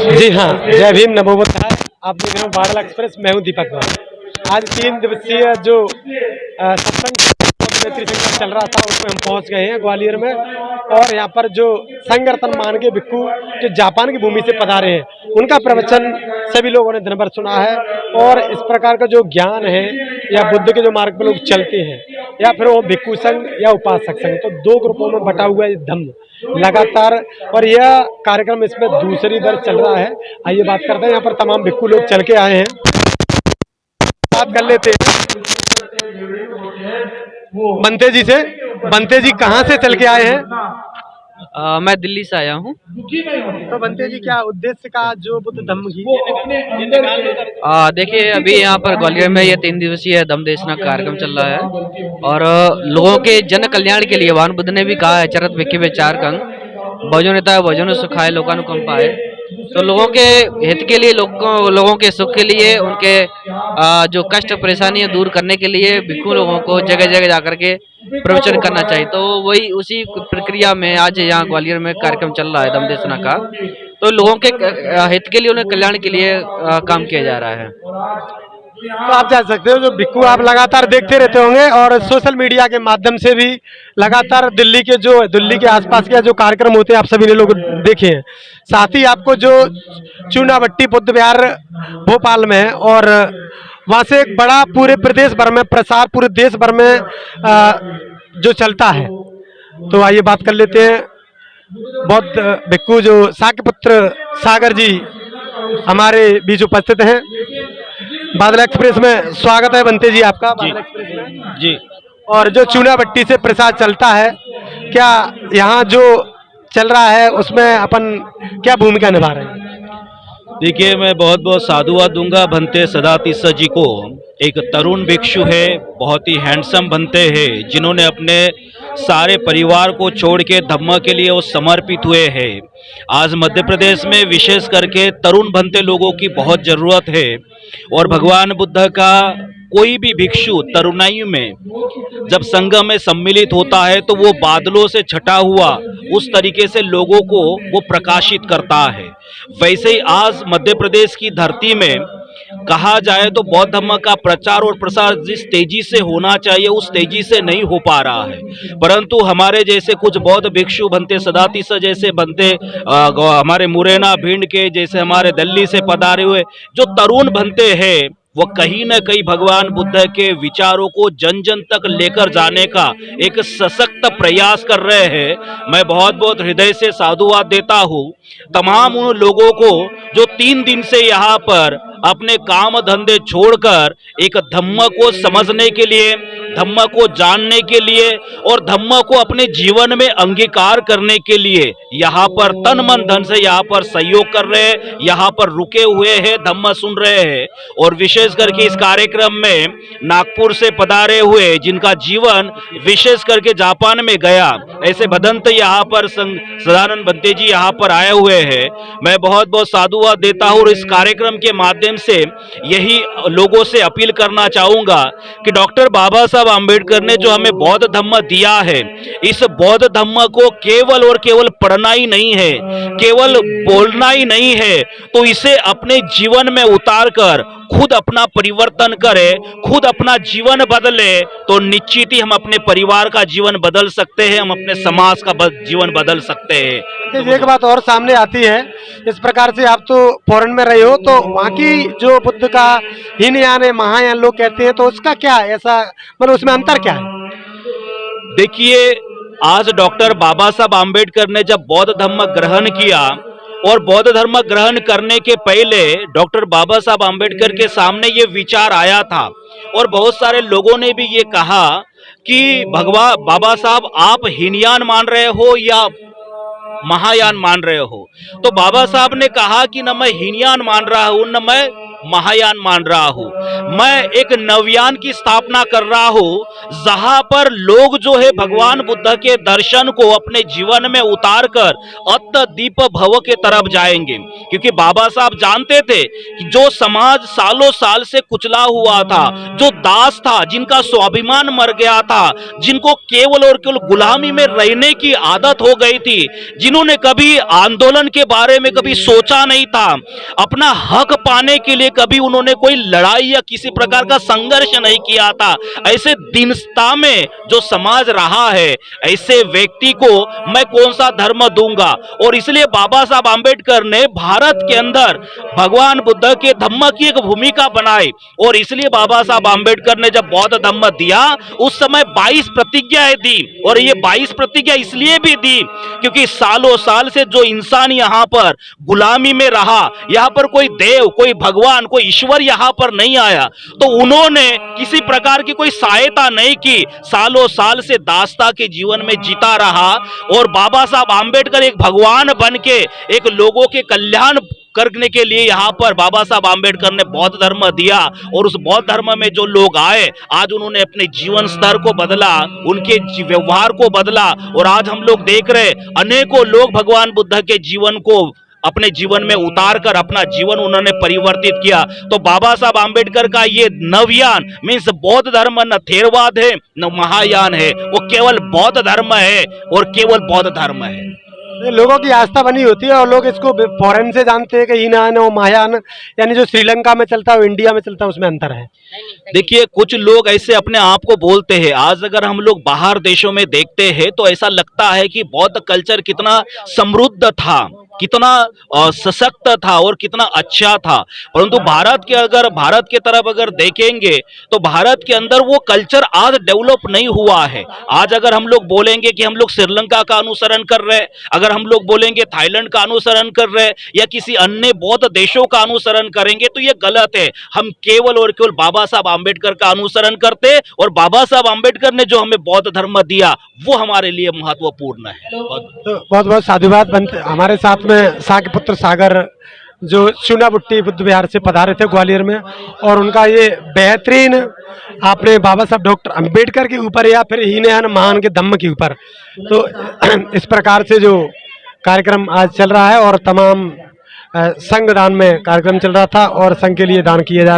जी हाँ, जय भीम नमो बुद्धाय। आप देख रहे हो बादल एक्सप्रेस, मैं हूँ दीपक द्वारा। आज 3 दिवसीय जो सत्संग नेत्री संगम चल रहा था उसमें हम पहुँच गए हैं ग्वालियर में। और यहाँ पर जो संगरतन मान के भिक्खु जो जापान की भूमि से पधारे हैं उनका प्रवचन सभी लोगों ने दिन भर सुना है। और इस प्रकार का जो ज्ञान है या बुद्ध के जो मार्ग पर लोग चलते हैं या फिर वो भिक्खु संघ या उपासक संघ, तो 2 ग्रुपों में बटा हुआ है धम्म लगातार। और यह कार्यक्रम इसमें दूसरी बार चल रहा है। आइए बात करते हैं, यहाँ पर तमाम भिक्खु लोग चल के आए हैं, बात कर लेते हैं बंते जी से। बंते जी कहाँ से चल के आए हैं? मैं दिल्ली से आया हूँ। तो बंते जी क्या उद्देश्य का जो बुद्ध धम्म की? देखिए अभी यहाँ पर ग्वालियर में ये 3 दिवसीय धम्म देशना कार्यक्रम चल रहा है और लोगों के जन कल्याण के लिए भगवान बुद्ध ने भी कहा है चरत भिक्खु विचार कंग भोजन नेता भोजन सुखाए लोकानुकंप पाए। तो लोगों के हित के लिए, लोगों के सुख के लिए, उनके जो कष्ट परेशानियां दूर करने के लिए भिक्खु लोगों को जगह जगह जाकर के प्रवचन करना चाहिए। तो वही उसी प्रक्रिया में आज यहाँ ग्वालियर में कार्यक्रम चल रहा है धम्म देशना का। तो लोगों के हित के लिए, उन्हें कल्याण के लिए काम किया जा रहा है। तो आप जा सकते हो, जो भिक्खु आप लगातार देखते रहते होंगे और सोशल मीडिया के माध्यम से भी लगातार दिल्ली के आसपास के जो कार्यक्रम होते हैं आप सभी ने लोग देखे हैं। साथ ही आपको जो चूनाभट्टी बुद्ध विहार भोपाल में है और वहाँ से एक बड़ा पूरे प्रदेश भर में प्रसार, पूरे देश भर में जो चलता है। तो आइए बात कर लेते हैं बौद्ध भिक्खु जो शाक्यपुत्र सागर जी हमारे बीच उपस्थित हैं। बादल एक्सप्रेस में स्वागत है बंते जी आपका। बादल एक्सप्रेस में जी। और जो चूनाभट्टी से प्रसाद चलता है, क्या यहाँ जो चल रहा है उसमें अपन क्या भूमिका निभा रहे हैं? देखिए, मैं बहुत बहुत साधुवाद दूंगा भंते सदातिस्स जी को। एक तरुण भिक्षु है, बहुत ही हैंडसम भंते हैं, जिन्होंने अपने सारे परिवार को छोड़ के धम्म के लिए वो समर्पित हुए हैं। आज मध्य प्रदेश में विशेष करके तरुण भंते लोगों की बहुत ज़रूरत है। और भगवान बुद्ध का कोई भी भिक्षु तरुणाई में जब संगम में सम्मिलित होता है तो वो बादलों से छटा हुआ उस तरीके से लोगों को वो प्रकाशित करता है। वैसे ही आज मध्य प्रदेश की धरती में कहा जाए तो बौद्ध धर्म का प्रचार और प्रसार जिस तेजी से होना चाहिए उस तेजी से नहीं हो पा रहा है। परंतु हमारे जैसे कुछ बौद्ध भिक्षु भंते सदातिस्स जैसे भंते हमारे मुरैना भिंड के जैसे हमारे दिल्ली से पधारे हुए जो तरुण भंते हैं वो कहीं न कहीं भगवान बुद्ध के विचारों को जन जन तक लेकर जाने का एक सशक्त प्रयास कर रहे हैं। मैं बहुत बहुत हृदय से साधुवाद देता हूँ तमाम उन लोगों को जो 3 दिन से यहाँ पर अपने काम धंधे छोड़कर एक धम्म को समझने के लिए, धम्म को जानने के लिए और धम्म को अपने जीवन में अंगीकार करने के लिए यहाँ पर तन मन धन से यहाँ पर सहयोग कर रहे हैं, यहाँ पर रुके हुए हैं, धम्म सुन रहे हैं। और विशेष करके इस कार्यक्रम में नागपुर से पधारे हुए जिनका जीवन विशेष करके जापान में गया, ऐसे भदंत यहाँ पर सदानंद भंते जी यहाँ पर आए हुए हैं। मैं बहुत बहुत साधुवाद देता हूँ और इस कार्यक्रम के माध्यम से यही लोगों से अपील करना चाहूंगा कि डॉक्टर बाबा साहब आम्बेडकर ने जो हमें बौद्ध धम्म दिया है, इस बौद्ध धम्म को केवल और केवल पढ़ना ही नहीं है, केवल बोलना ही नहीं है, तो इसे अपने जीवन में उतार कर खुद अपना परिवर्तन करे, खुद अपना जीवन बदले, तो निश्चित ही हम अपने परिवार का जीवन बदल सकते हैं, हम अपने समाज का जीवन बदल सकते हैं। एक बात और सामने आती है, इस प्रकार से आप तो फॉरेन में रहे हो, तो वहाँ की जो बुद्ध का हीनयान है, महायान लोग कहते हैं, तो उसका क्या ऐसा मतलब उसमें अंतर क्या है? देखिए, आज डॉक्टर बाबा साहब आम्बेडकर ने जब बौद्ध धर्म ग्रहण किया और बौद्ध धर्म ग्रहण करने के पहले डॉक्टर बाबा साहब आम्बेडकर के सामने ये विचार आया था और बहुत सारे लोगों ने भी ये कहा कि भगवान बाबा साहब आप हीनयान मान रहे हो या महायान मान रहे हो। तो बाबा साहब ने कहा कि न मैं हीनयान मान रहा हूं न मैं महायान मान रहा हूं। मैं एक नवयान की स्थापना कर रहा हूं जहां पर लोग जो है भगवान बुद्ध के दर्शन को अपने जीवन में उतारकर अत्त दीप भव के तरफ जाएंगे। क्योंकि बाबा साहब जानते थे कि जो समाज सालों साल से कुचला हुआ था, जो दास था, जिनका स्वाभिमान मर गया था, जिनको केवल और केवल गुलामी में रहने की आदत हो गई थी, जिन्होंने कभी आंदोलन के बारे में कभी सोचा नहीं था, अपना हक पाने के लिए कभी उन्होंने कोई लड़ाई या किसी प्रकार का संघर्ष नहीं किया था, ऐसे दीनता में जो समाज रहा है, ऐसे व्यक्ति को मैं कौन सा धर्म दूंगा। और इसलिए बाबा साहब आंबेडकर ने भारत के अंदर भगवान बुद्ध के धम्म की एक भूमिका बनाई। और इसलिए बाबा साहब आंबेडकर ने जब बौद्ध धम्म दिया उस समय 22 प्रतिज्ञाएं दी। और ये 22 प्रतिज्ञा इसलिए भी दी क्योंकि सालों साल से जो इंसान यहां पर गुलामी में रहा, यहां पर कोई देव, कोई भगवान, कोई ईश्वर यहां पर नहीं आया, तो उन्होंने किसी प्रकार की कोई सहायता नहीं की, सालों साल से दासता के जीवन में जीता रहा। और बाबा साहब आंबेडकर एक भगवान बन के एक लोगों के कल्याण करने के लिए यहाँ पर बाबा साहब आंबेडकर ने बौद्ध धर्म दिया। और उस बौद्ध धर्म में जो लोग आए, आज उन्होंने अपने जीवन स्तर को बदला, उनके व्यवहार को बदला। और आज हम लोग देख रहे अनेकों लोग भगवान बुद्ध के जीवन को अपने जीवन में उतार कर अपना जीवन उन्होंने परिवर्तित किया। तो बाबा साहब आंबेडकर का ये नवयान मीन्स बौद्ध धर्म न थेरवाद है न महायान है, वो केवल बौद्ध धर्म है और केवल बौद्ध धर्म है। ये लोगों की आस्था बनी होती है और लोग इसको फॉरेन से जानते हैं कि हीनयान और महायान, यानी जो श्रीलंका में चलता है वो इंडिया में चलता है, उसमें अंतर है। देखिए कुछ लोग ऐसे अपने आप को बोलते हैं। आज अगर हम लोग बाहर देशों में देखते हैं तो ऐसा लगता है कि बौद्ध कल्चर कितना समृद्ध था, कितना सशक्त था और कितना अच्छा था। परंतु भारत के तरफ अगर देखेंगे तो भारत के अंदर वो कल्चर आज डेवलप नहीं हुआ है। आज अगर हम लोग बोलेंगे कि हम लोग श्रीलंका का अनुसरण कर रहे हैं, अगर हम लोग बोलेंगे थाईलैंड का अनुसरण कर रहे हैं या किसी अन्य बौद्ध देशों का अनुसरण करेंगे तो ये गलत है। हम केवल और केवल बाबा साहब आंबेडकर का अनुसरण करते और बाबा साहब आंबेडकर ने जो हमें बौद्ध धर्म दिया वो हमारे लिए महत्वपूर्ण है। तो बहुत बहुत साधुवाद। बनते हमारे साथ में साके पुत्र सागर जो चुनाबुट्टी बुद्ध विहार से पधारे थे ग्वालियर में, और उनका ये बेहतरीन आपने बाबा साहब डॉक्टर अंबेडकर के ऊपर या फिर हीनयान महान के धम्म के ऊपर, तो इस प्रकार से जो कार्यक्रम आज चल रहा है और तमाम संघ दान में कार्यक्रम चल रहा था और संघ के लिए दान किए जा रहे हैं।